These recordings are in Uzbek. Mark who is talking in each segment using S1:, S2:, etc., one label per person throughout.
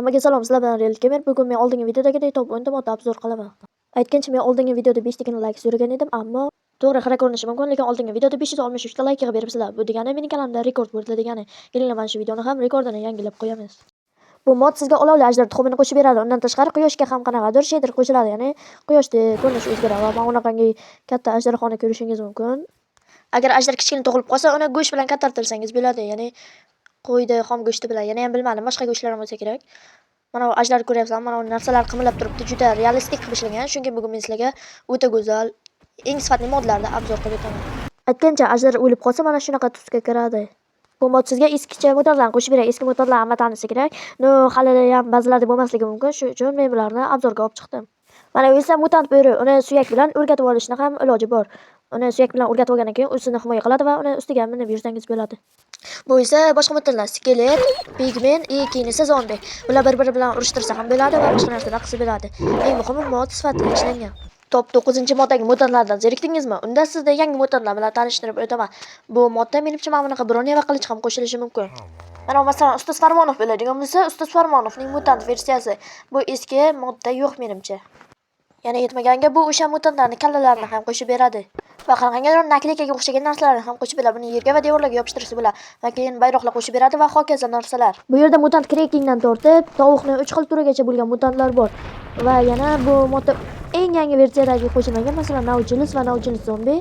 S1: Hammaga salom, sizlar bilan Real Gamer. Bugun men oldingi videodagidek top o'yinda modda obzor qilaman. Aytgancha men oldingi videoda 5 taga like so'ragan edim, ammo to'g'ri xira ko'rinishi mumkin, lekin oldingi videoda 563 ta like beribsizlar. Bu degani mening kanalimda rekord bo'ldi degani. Kelinglar mana shu videoni ham rekordini yangilab qo'yamiz. Bu mod sizga olovli ajdar tuxumini qo'shib beradi. Undan tashqari quyoshga ham qanaqadir shader qo'shiladi, ya'ni quyoshda ko'rinishi o'zgaradi va mana unaqangi katta ajdarxonni ko'rishingiz mumkin. Agar ajdar kichkina tug'ilib qolsa, uni go'sht bilan kattartirsangiz bo'ladi, ya'ni qo'yda xom go'shti bilan. Yana ham bilmadim, boshqa go'shtlar ham bo'lsa kerak. Mana bu ajdarni ko'ryapsizlar, mana bu narsalar qimillab turibdi, juda realistik qilib ishlangan. Chunki bugun men sizlarga o'ta go'zal, eng sifatli modlarni obzor qilib o'taman. Aytgancha ajdar o'lib qolsa mana shunaqa tusga kiradi. Bu mod sizga eskicha motorlarni qo'shib beradi. Eski motorlar hamma tanisa kerak. Hali ham ba'zilarda bo'lmasligi mumkin. Shuning uchun men bularni obzorga olib chiqdim. Mana bu esa mutant bo'ri. Uni suyak bilan o'rgatib olishni ham iloji bor. Uni suyak bilan o'rgatib olgandan keyin o'zini himoya qiladi va uni ustiga minib yursangiz bo'ladi. Bu esa boshqa motorlar: skelet, pigmen, keyin esa zombi. Bular bir-biri bilan urushtirsa ham bo'ladi va boshqa narsalar qilsa bo'ladi. Eng muhimi mod sifatli ishlangan. Top 9-moddagi motorlardan zerikdingizmi? Unda sizda yangi motorlar bilan tanishtirib o'taman. Bu modda menimcha mana bunaqa bronya va qilich ham qo'shilishi mumkin. Mana masalan Ustoz Farmonov biladigan bo'lsa, Ustoz Farmonovning mutant versiyasi. Bu eski modda yo'q menimcha. Yana yetmaganga bu o'sha mutantlarning kallalarini ham qo'shib beradi. Va qanaqangadir nakleykaga o'xshagan narsalarni ham qo'shib beradi. Buni yerga va devorlarga yopishtirsa bo'ladi. Va keyin bayroqlar qo'shib beradi va hokazo narsalar. Bu yerda mutant krekingdan tortib, tovuqning 3 xil turigacha bo'lgan mutantlar bor. Va yana bu modda eng yangi versiyadagi qo'shilmagan, masalan, Nautilus va Nautilus zombi,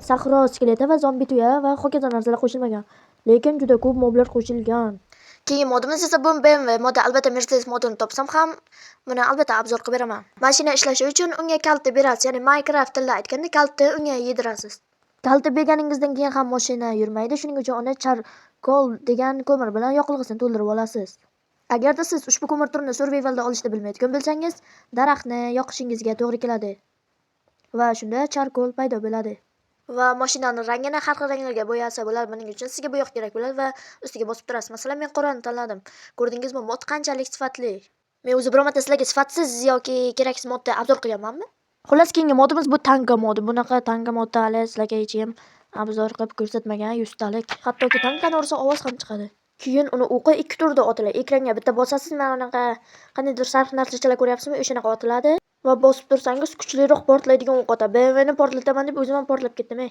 S1: sahro skeleti va zombi tuya va hokazo narsalar qo'shilmagan. Lekin juda ko'p moblar qo'shilgan. Keyingi modimiz esa bu BMW modi. Albatta Mercedes modini topsam ham buni albatta obzor qilib beraman. Mashina ishlashi uchun unga kalta berasiz, ya'ni Minecraft tilida aytganda kalta unga yedirasiz. Kalta berganingizdan keyin ham mashina yurmaydi, shuning uchun uni charkol degan ko'mir bilan yoqilg'isini to'ldirib olasiz. Agarda siz ushbu ko'mir turini survivalda olishni bilmaydigan bo'lsangiz, daraxtni yoqishingizga to'g'ri keladi va shunda charkol paydo bo'ladi. Va mashinani rangini har xil ranglarga bo'yasa bo'ladi. Buning uchun sizga bo'yoq kerak bo'ladi va ustiga bosib turasiz. Masalan, men qorani tanladim. Ko'rdingizmi, mod qanchalik sifatli? Men o'zi biror marta sizlarga sifatsiz yoki keraksiz modda obzor qilganmanmi? Xullas, keyingi modimiz bu tanka modi. Bunaqa tanka modda hali sizlarga hech kim obzor qilib ko'rsatmagan 100 talik. Hattoki tankani ursa ovoz ham chiqadi. Keyin uni o'qi 2 turda otiladi. Ekranga bitta bosasiz, mana bunaqa qandaydir sarf narsachalar ko'ryapsizmi? O'shanaqa otiladi. Va bosib tursangiz kuchliroq portlaydigan o'q otadi. BMWni portlataman deb o'zim ham portlab ketdim.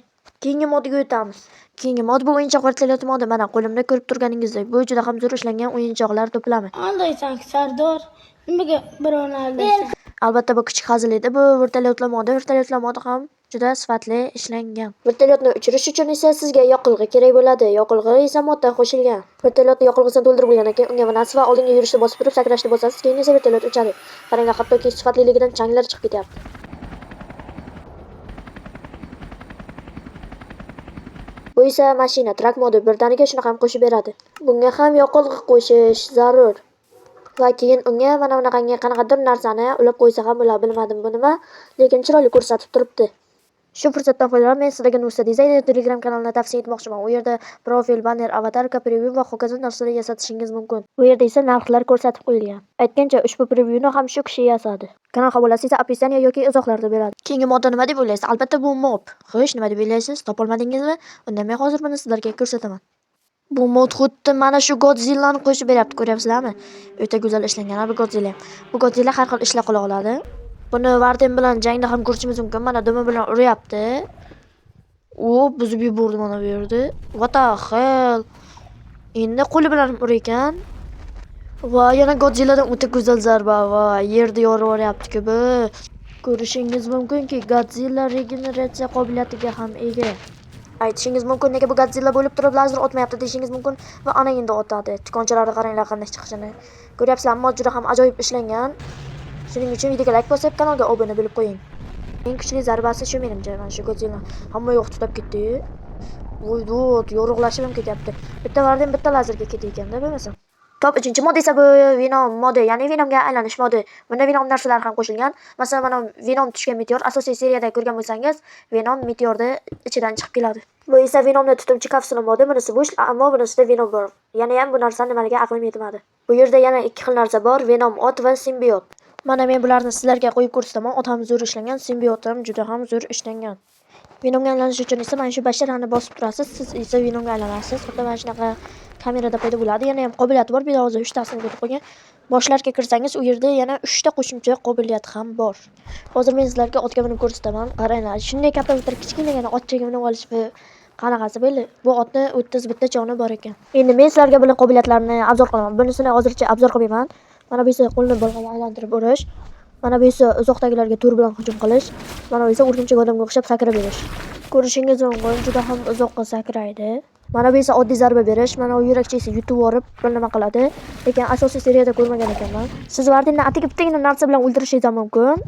S1: Keyingi modga o'tamiz. Keyingi mod bu o'yinchoq vertolyot modi. Mana qo'limda ko'rib turganingizdek, bu juda ham zo'r ishlangan o'yinchoqlar to'plami.
S2: Aldaysan Sardor, nimaga birovni aldaysan?
S1: Albatta bu kichik hazil edi. Bu vertolyotlar modi ham juda sifatli ishlangan. Vertolyotni uchirish uchun esa sizga yoqilg'i kerak bo'ladi. Yoqilg'i esa moddan qo'shilgan. Vertolyotni yoqilg'isini to'ldirib bo'lgandan keyin unga nasib va oldinga yurishni bosib turib sakrashni bosasiz, keyin esa vertolyot uchadi. Qaranglar, hattoki sifatliligidan changlar chiqib ketyapti. Bu esa mashina trak modi, birdaniga shuni ham qo'shib beradi. Bunga ham yoqilg'i qo'shish zarur. Va keyin unga mana bunaqangi qanaqadir narsani ulab qo'ysa ham bo'ladi, bilmadim bu nima, lekin chiroyli ko'rsatib turibdi. Shu fursatdan foydalanib men sizlarga Nusa Designer Telegram kanalini tavsiya etmoqchiman. U yerda profil, banner, avatar, preview va hokazo narsalar yasatishingiz mumkin. Bu yerda esa narxlar ko'rsatib qo'yilgan. Aytgancha ushbu previewni ham shu kishi yasadi. Kanal havolasi esa opisiya yoki izohlarda beradi. Keyingi modda nima deb o'ylaysiz? Albatta bu mob. Xo'sh, nima deb o'ylaysiz? Topolmadingizmi? Unda men hozir buni sizlarga ko'rsataman. Bu mod xuddi mana shu Godzillani qo'shib beryapti, ko'ryapsizlarmi? O'ta go'zal ishlangan bu Godzilla. Bu Godzilla har xil ishlar qila oladi. Buni Varden bilan jangda ham ko'rishimiz mumkin. Mana dumi bilan uryapti. U buzib yubordi mana bu yerda. What the hell? Endi qo'li bilan ur ekan. Va yana Godzilladan o'ta go'zal zarba va yerda yorib yuboryapti-ku bu. Ko'rishingiz mumkinki, Godzilla regeneratsiya qobiliyatiga ham ega. Aytishingiz mumkin, nega bu Godzilla bo'lib turib lazer otmayapti deyishingiz mumkin va ana endi otadi. Tikonchalarni qaranglar qanday chiqishini. Ko'ryapsizlarmi? Mod juda ham ajoyib ishlangan. Shuning uchun videoga like bosib, kanalga obuna bo'lib qo'ying. Eng kuchli zarbasi shu menimcha, mana shu Godzilla. Hamma yo'q tutab ketdi. Voy, yorug'lashib ham ketyapti. Bitta vardan bitta lazerga ketayotganda bo'lmasa. Top 3-mod esa bu Venom modi, ya'ni Venomga aylanish modi. Bunda Venom narsalari ham qo'shilgan. Masalan, mana Venom tushgan meteor, asosiy seriyada ko'rgan bo'lsangiz, Venom meteorda ichidan chiqib keladi. Bu esa Venomni tutuvchi kapsula modi, bunisi bo'sh, ammo bunisida Venom bor. Yana ham bu narsani nimaga aqlim yetmadi. Bu yerda yana 2 xil narsa bor, Venom ot va simbiot. Mana men bularni sizlarga qo'yib ko'rsataman. Ot ham zo'r ishlangan, simbiot ham juda ham zo'r ishlangan. Venomga aylanish uchun esa mana shu basharani bosib turasiz, siz esa Venomga aylanasiz. Xuddi mana shunaqa kamerada paydo bo'ladi. Yana ham qobiliyati bor. Bitta hozir 3 tasini berib qo'ygan. Boshlarga kirsangiz, u yerda yana 3 ta qo'shimcha qobiliyat ham bor. Hozir men sizlarga otga minib ko'rsataman. Qaranglar, shunday katta bitta kichkinagina otchaga minib olishni qanaqasi bo'ldi? Bu otni 30 bitta joni bor ekan. Endi men sizlarga buning qobiliyatlarini obzor qilaman. Bunisini hozircha obzor qilmayman. Mana bu esa qo'lni bolg'aga aylantirib urish. Mana bu esa uzoqdagilarga tur bilan hujum qilish. Mana bu esa urg'unchak odamga o'xshab sakrab berish. Ko'rishingiz mumkin, juda ham uzoqqa sakraydi. Mana bu esa oddiy zarba berish. Mana u yurakcha esa yutib yorib bir nima qiladi. Lekin asosiy seriyada ko'rmagan ekanman. Siz Vardinni atigi bittagina narsa bilan o'ldirishingiz ham mumkin.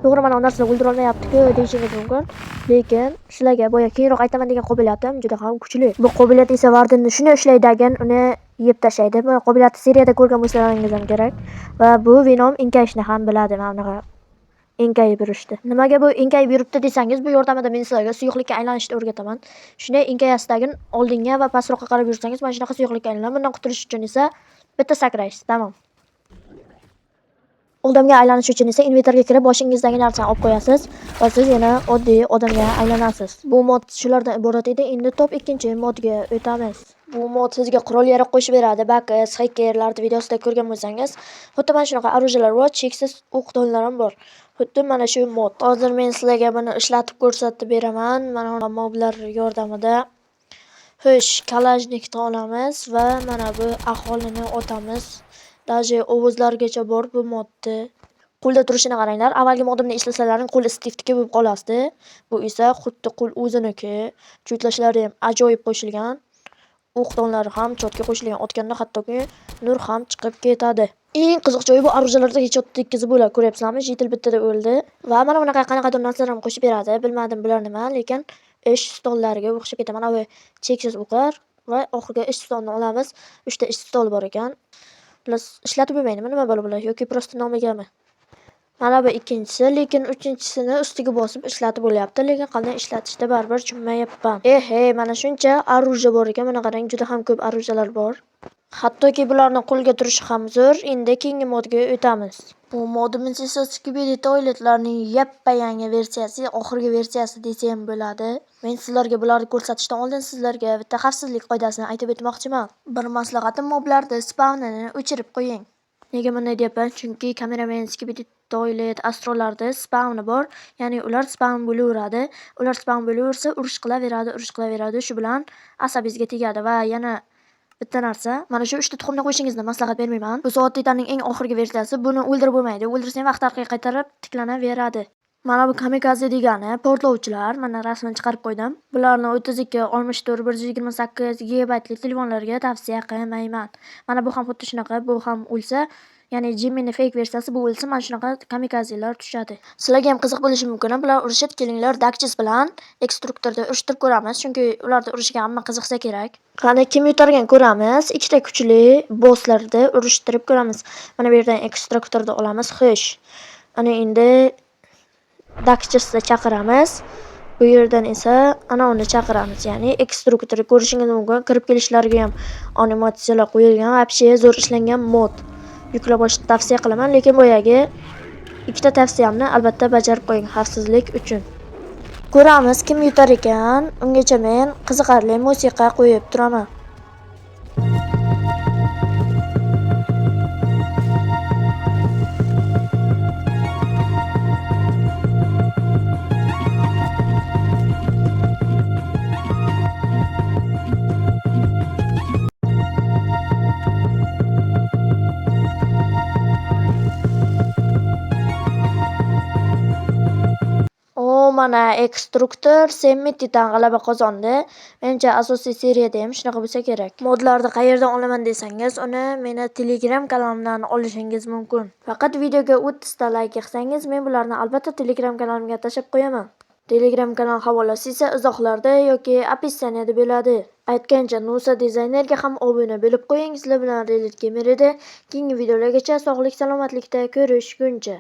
S1: To'g'ri, mana u narsani o'ldira olmayapti-ku deyishingiz mumkin. Lekin sizlarga boya keyinroq aytaman degan qobiliyatim juda ham kuchli. Bu qobiliyat esa Vardinni shuni ishlaydigan, uni yeb tashlaydi. Bu qobiliyatni seriyada ko'rgan bo'lsangiz ham kerak. Va bu Venom enkayishni ham biladi. Mana bunaqa enkayib yurishdi. Nimaga bu enkayib yuribdi desangiz, bu yordamida men sizlarga suyuqlikka aylanishni o'rgataman. Shunday enkayasidagi oldinga va pastroqqa qarab yursangiz, mana shunaqa suyuqlikka aylanadi. Bundan qutulish uchun esa bitta sakraysiz, tamom. Oldinga aylanish uchun esa inventorga kirib, boshingizdagi narsani olib qo'yasiz va siz yana oddiy odamga aylanasiz. Bu mod shulardan iborat edi. Endi top 2-modga o'tamiz. Bu mod sizga qurol-yarog' qo'shib beradi. Bakis, hekerlarni videosida ko'rgan bo'lsangiz, xuddi mana shunaqa orужиялар bor, cheksiz o'q-dorilar ham bor. Xuddi mana shu mod. Hozir men sizlarga buni ishlatib ko'rsatib beraman. Mana moblar yordamida. Xo'sh, kalajnikni olamiz va mana bu aholini otamiz. Даже ovozlargacha bor bu modda. Qo'lda turishini qaranglar. Avvalgi modimni eslasalaring qo'l stifdiki bo'lib qolasdi. Bu esa xuddi qo'l o'ziniki. Chutlashlari ham ajoyib qo'shilgan. O'q-donlari ham chotga qo'shilgan. Otganda hattoki nur ham chiqib ketadi. Eng qiziq joyi bu orужияларga hech chot tekkizib bo'ladi. Ko'ryapsizlarmi? Yetil bittada o'ldi. Va mana bunaqa qanaqadir narsalar ham qo'shib beradi. Bilmadim bular nima, lekin ish stollariga o'xshab ketadi. Mana bu cheksiz o'qlar va oxirgi ish stolini olamiz. 3 ta ish stol bor ekan. Ishlatib bo'lmaydimi, nima bo'ladi bular yoki prosta nomigami? Mana bu ikkinchisi, lekin uchinchisini ustiga bosib ishlatib bo'lyapti, lekin qanday ishlatishda baribir tushunmayapman. Mana shuncha orужие bor ekan, mana qarang, juda ham ko'p orужиялар bor. Hattoki bularning qo'lga turishi ham zo'r. Endi keyingi modga o'tamiz. Bu modimiz esa Skibidi toiletlarning yappa-yangi versiyasi, oxirgi versiyasi desam ham bo'ladi. Men sizlarga bularni ko'rsatishdan oldin sizlarga bitta xavfsizlik qoidasini aytib o'tmoqchiman. Bir maslahatim, moblarda spawnini o'chirib qo'ying. Nega bunday deyapman? Chunki kameramen Skibidi toilet astrolarda spawni bor. Ya'ni ular spawn bo'laveradi. Ular spawn bo'laversa, urush qilaveradi. Shu bilan asabingizga tegadi va yana bitta narsa, mana shu 3 ta tuxumni qo'yishingizni maslahat bermayman. Bu soat titaning eng oxirgi versiyasi. Buni o'ldirib bo'lmaydi. O'ldirsang vaqt orqaga qaytarib tiklanaveradi. Mana bu kamikaze degani portlovchilar. Mana rasmini chiqarib qo'ydim. Bularni 32, 64, 128 gigabaytli telefonlarga tavsiya qilmayman. Mana bu ham xuddi shunaqa, bu ham o'lsa, ya'ni Gemini fake versiyasi bu o'lsa, mana shunaqa kamikazelar tushadi. Sizlarga ham qiziq bo'lishi mumkin. Bular urushib kelinglar, Dakchis bilan ekstruktorda urishtirib ko'ramiz, chunki ularda urishga hamma qiziqsa kerak. Qani kim yutargan ko'ramiz. Ikkita kuchli bosslarda urishtirib ko'ramiz. Mana bu yerdan ekstruktorda olamiz. Xo'sh. Ana endi Dakchisni chaqiramiz. Bu yerdan esa ana uni chaqiramiz. Ya'ni ekstruktorni ko'rishingiz mumkin. Kirib kelishlariga ham animatsiyalar qo'yilgan, вообще zo'r ishlangan mod. Yuklab olishni tavsiya qilaman, lekin boyagi ikkita tavsiyamni albatta bajarib qo'ying xavfsizlik uchun. Ko'ramiz kim yutar ekan. Ungacha men qiziqarli musiqa qo'yib turaman. Mana ekstruktor Semmittidan g'alaba qozondi. Menimcha asosiy seriyada ham shunaqa bo'lsa kerak. Modlarni qayerdan olaman desangiz, uni meni Telegram kanalimdan olishingiz mumkin. Faqat videoga 30 ta like qilsangiz, men bularni albatta Telegram kanalimga tashab qo'yaman. Telegram kanal havolasi esa izohlarda yoki описаниеda bo'ladi. Aytgancha Nusa dizaynerga ham obuna bo'lib qo'ying. Sizlar bilan Reddit Gamer edi. Keyingi videolargacha sog'lik salomatlikda ko'rishguncha.